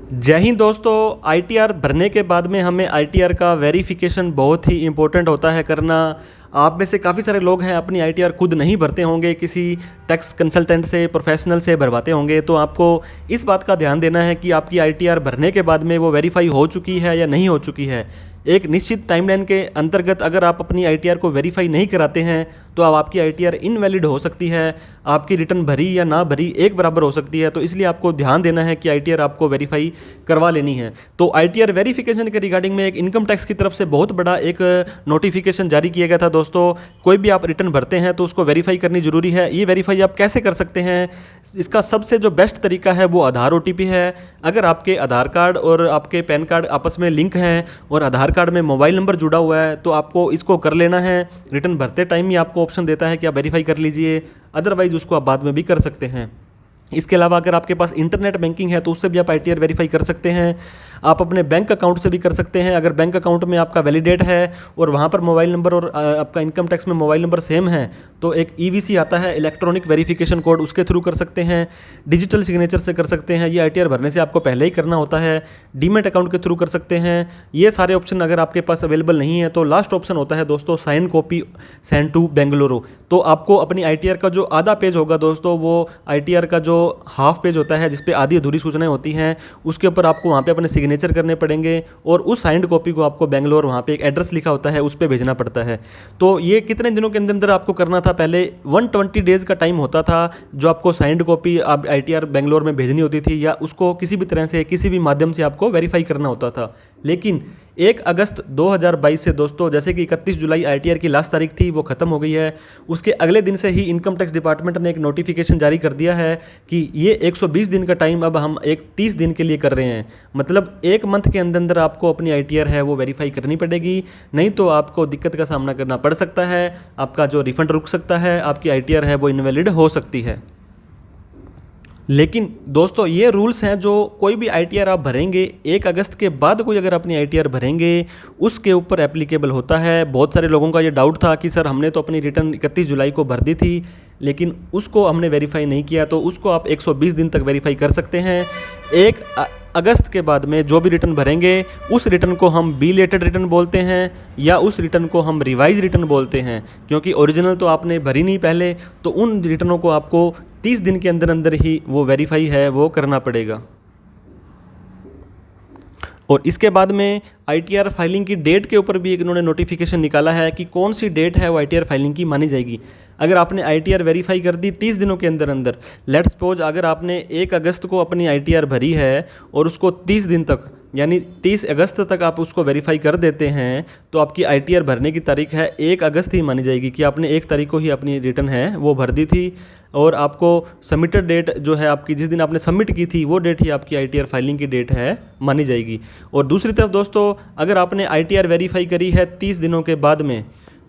जय हिंद दोस्तों। आईटीआर भरने के बाद में हमें आईटीआर का वेरिफिकेशन बहुत ही इम्पोर्टेंट होता है करना। आप में से काफ़ी सारे लोग हैं अपनी आईटीआर खुद नहीं भरते होंगे, किसी टैक्स कंसल्टेंट से, प्रोफेशनल से भरवाते होंगे। तो आपको इस बात का ध्यान देना है कि आपकी आईटीआर भरने के बाद में वो वेरीफाई हो चुकी है या नहीं हो चुकी है। एक निश्चित टाइमलाइन के अंतर्गत अगर आप अपनी आईटीआर को वेरीफाई नहीं कराते हैं तो अब आपकी आईटीआर इनवैलिड हो सकती है, आपकी रिटर्न भरी या ना भरी एक बराबर हो सकती है। तो इसलिए आपको ध्यान देना है कि आईटीआर आपको वेरीफाई करवा लेनी है। तो आईटीआर वेरिफिकेशन के रिगार्डिंग में एक इनकम टैक्स की तरफ से बहुत बड़ा एक नोटिफिकेशन जारी किया गया था दोस्तों। कोई भी आप रिटर्न भरते हैं तो उसको वेरीफाई करनी जरूरी है। ये वेरीफाई आप कैसे कर सकते हैं? इसका सबसे जो बेस्ट तरीका है वो आधार ओटीपी है। अगर आपके आधार कार्ड और आपके पैन कार्ड आपस में लिंक हैं और आधार कार्ड में मोबाइल नंबर जुड़ा हुआ है तो आपको इसको कर लेना है। रिटर्न भरते टाइम ही आपको ऑप्शन देता है कि आप वेरीफाई कर लीजिए, अदरवाइज उसको आप बाद में भी कर सकते हैं। इसके अलावा अगर आपके पास इंटरनेट बैंकिंग है तो उससे भी आप आईटीआर वेरीफाई कर सकते हैं। आप अपने बैंक अकाउंट से भी कर सकते हैं। अगर बैंक अकाउंट में आपका वैलिडेट है और वहाँ पर मोबाइल नंबर और आपका इनकम टैक्स में मोबाइल नंबर सेम है तो एक ईवीसी आता है, इलेक्ट्रॉनिक वेरिफिकेशन कोड, उसके थ्रू कर सकते हैं। डिजिटल सिग्नेचर से कर सकते हैं। ये आईटीआर भरने से आपको पहले ही करना होता है। डीमेट अकाउंट के थ्रू कर सकते हैं। ये सारे ऑप्शन अगर आपके पास अवेलेबल नहीं है तो लास्ट ऑप्शन होता है दोस्तों sign copy send to Bengaluru. तो आपको अपनी आईटीआर का जो आधा पेज होगा दोस्तों, वो आईटीआर का जो हाफ पेज होता है जिसपे आधी अधूरी सूचनाएं होती हैं, उसके ऊपर आपको वहाँ पे अपने सिग्नेचर करने पड़ेंगे और उस साइंड कॉपी को आपको बेंगलोर, वहाँ पे एक एड्रेस लिखा होता है, उस पर भेजना पड़ता है। तो ये कितने दिनों के अंदर अंदर आपको करना था? पहले 120 डेज का टाइम होता था जो आपको साइंड कॉपी आप आईटीआर बेंगलोर में भेजनी होती थी या उसको किसी भी तरह से किसी भी माध्यम से आपको वेरीफाई करना होता था। लेकिन 1 अगस्त 2022 से दोस्तों, जैसे कि 31 जुलाई आईटीआर की लास्ट तारीख थी, वो ख़त्म हो गई है। उसके अगले दिन से ही इनकम टैक्स डिपार्टमेंट ने एक नोटिफिकेशन जारी कर दिया है कि ये 120 दिन का टाइम अब हम एक 30 दिन के लिए कर रहे हैं। मतलब 1 मंथ के अंदर अंदर आपको अपनी आईटीआर है वो वेरीफाई करनी पड़ेगी, नहीं तो आपको दिक्कत का सामना करना पड़ सकता है। आपका जो रिफंड रुक सकता है, आपकी आईटीआर है वो इनवैलिड हो सकती है। लेकिन दोस्तों ये रूल्स हैं जो कोई भी आईटीआर आप भरेंगे 1 अगस्त के बाद कोई अगर अपनी आईटीआर भरेंगे उसके ऊपर एप्लीकेबल होता है। बहुत सारे लोगों का ये डाउट था कि सर हमने तो अपनी रिटर्न 31 जुलाई को भर दी थी लेकिन उसको हमने वेरीफाई नहीं किया। तो उसको आप 120 दिन तक वेरीफाई कर सकते हैं। 1 अगस्त के बाद में जो भी रिटर्न भरेंगे उस रिटर्न को हम बिलेटेड रिटर्न बोलते हैं या उस रिटर्न को हम रिवाइज रिटर्न बोलते हैं, क्योंकि ओरिजिनल तो आपने भरी नहीं पहले, तो उन रिटर्नों को आपको 30 दिन के अंदर अंदर ही वो वेरीफाई है वो करना पड़ेगा। और इसके बाद में आईटीआर फाइलिंग की डेट के ऊपर भी एक इन्होंने नोटिफिकेशन निकाला है कि कौन सी डेट है वो आईटीआर फाइलिंग की मानी जाएगी। अगर आपने आईटीआर वेरीफाई कर दी 30 दिनों के अंदर अंदर, लेट्स सपोज अगर आपने 1 अगस्त को अपनी आईटीआर भरी है और उसको 30 दिन तक यानी 30 अगस्त तक आप उसको वेरीफाई कर देते हैं तो आपकी आईटीआर भरने की तारीख है 1 अगस्त ही मानी जाएगी कि आपने 1 तारीख को ही अपनी रिटर्न है वो भर दी थी और आपको सबमिटेड डेट जो है आपकी जिस दिन आपने सबमिट की थी वो डेट ही आपकी आईटीआर फाइलिंग की डेट है मानी जाएगी। और दूसरी तरफ दोस्तों, अगर आपने आईटीआर वेरीफाई करी है 30 दिनों के बाद में,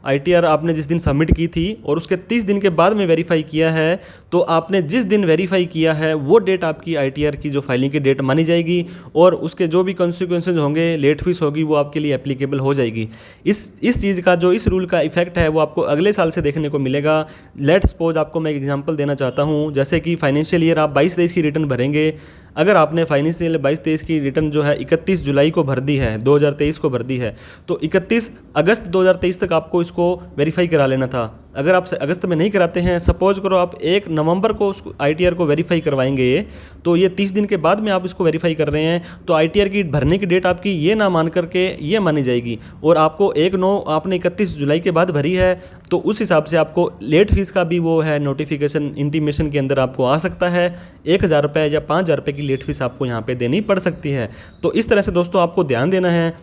आईटीआर आपने जिस दिन सबमिट की थी और उसके 30 दिन के बाद में वेरीफाई किया है, तो आपने जिस दिन वेरीफाई किया है वो डेट आपकी आईटीआर की जो फाइलिंग की डेट मानी जाएगी और उसके जो भी कॉन्सिक्वेंसेज होंगे, लेट फीस होगी, वो आपके लिए एप्लीकेबल हो जाएगी। इस चीज़ का जो इस रूल का इफेक्ट है वो आपको अगले साल से देखने को मिलेगा। लेट्स सपोज आपको मैं एक एग्जांपल देना चाहता हूँ, जैसे कि फाइनेंशियल ईयर आप 22-23 की रिटर्न भरेंगे। अगर आपने फाइनेंशियल 22-23 की रिटर्न जो है 31 जुलाई को भर दी है, 2023 को भर दी है, तो 31 अगस्त 2023 तक आपको इसको वेरीफाई करा लेना था। अगर आप अगस्त में नहीं कराते हैं, सपोज करो आप 1 नवंबर को उस आईटीआर को वेरीफाई करवाएंगे, तो ये 30 दिन के बाद में आप इसको वेरीफाई कर रहे हैं तो आईटीआर की भरने की डेट आपकी ये ना मान करके ये मानी जाएगी और आपको 1/9 आपने 31 जुलाई के बाद भरी है तो उस हिसाब से आपको लेट फीस का भी वो है नोटिफिकेशन इंटीमेशन के अंदर आपको आ सकता है। 1,000 रुपये या 5,000 रुपये की लेट फीस आपको यहाँ पे देनी पड़ सकती है। तो इस तरह से दोस्तों आपको ध्यान देना है,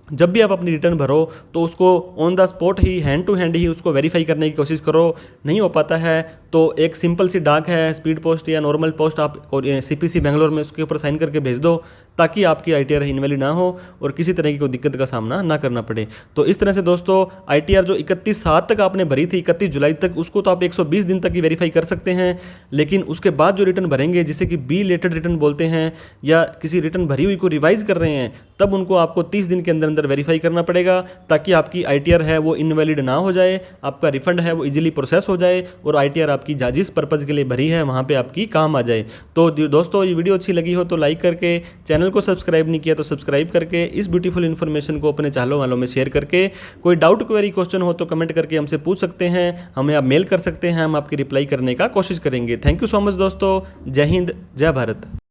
जब भी आप अपनी रिटर्न भरो तो उसको ऑन द स्पॉट ही, हैंड टू हैंड ही उसको वेरीफाई करने की कोशिश करो। नहीं हो पाता है तो एक सिंपल सी डाक है, स्पीड पोस्ट या नॉर्मल पोस्ट आप सीपीसी बेंगलोर में उसके ऊपर साइन करके भेज दो ताकि आपकी आईटीआर इनवैलिड ना हो और किसी तरह की कोई दिक्कत का सामना ना करना पड़े। तो इस तरह से दोस्तों आईटीआर जो 31/7 तक आपने भरी थी, 31 जुलाई तक, उसको तो आप 120 दिन तक ही वेरीफाई कर सकते हैं। लेकिन उसके बाद जो रिटर्न भरेंगे, जिसे कि बिलेटेड रिटर्न बोलते हैं या किसी रिटर्न भरी हुई को रिवाइज कर रहे हैं, तब उनको आपको 30 दिन के अंदर अंदर वेरीफाई करना पड़ेगा ताकि आपकी आईटीआर है वो इनवैलिड ना हो जाए, आपका रिफंड है वो इजीली प्रोसेस हो जाए और आईटीआर आपकी जिस पर्पज़ के लिए भरी है वहाँ पे आपकी काम आ जाए। तो दोस्तों ये वीडियो अच्छी लगी हो तो लाइक करके, चैनल को सब्सक्राइब नहीं किया तो सब्सक्राइब करके, इस ब्यूटीफुल इन्फॉर्मेशन को अपने चाहने वालों में शेयर करके, कोई डाउट क्वेरी क्वेश्चन हो तो कमेंट करके हमसे पूछ सकते हैं, हमें आप मेल कर सकते हैं, हम आपकी रिप्लाई करने का कोशिश करेंगे। थैंक यू सो मच दोस्तों। जय हिंद, जय भारत।